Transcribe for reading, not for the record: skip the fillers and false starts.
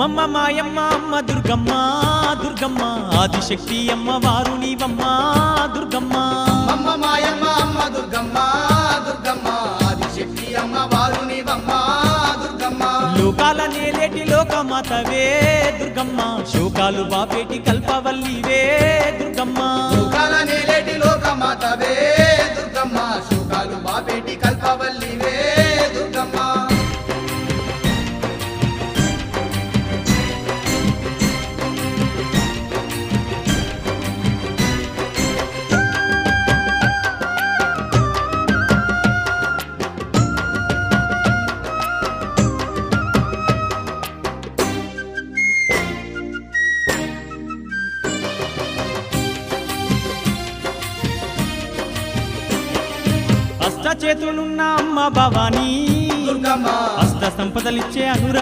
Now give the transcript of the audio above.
అమ్మమ్మ మాయమ్మ అమ్మ దుర్గమ్మ దుర్గమ్మ ఆదిశక్తి అమ్మ వారు నీవమ్మ దుర్గమ్మ అమ్మ మాయమ్మ అమ్మ దుర్గమ్మ దుర్గమ్మ ఆదిశక్తి అమ్మ వారు నీవమ్మ దుర్గమ్మ లోకాల నేలేటి లోకమాతవే దుర్గమ్మ శోకాలు బాపేటి కల్పవల్లివే దుర్గమ్మ శోకాల నేలేటి లోకమాతవే దుర్గమ్మ శోకాలు బాపేటి కల్పవల్లివే దుర్గమ్మ అష్ట చేతులున్న అమ్మ భవానీ దుర్గమ్మ అష్ట సంపదలిచ్చే అనుర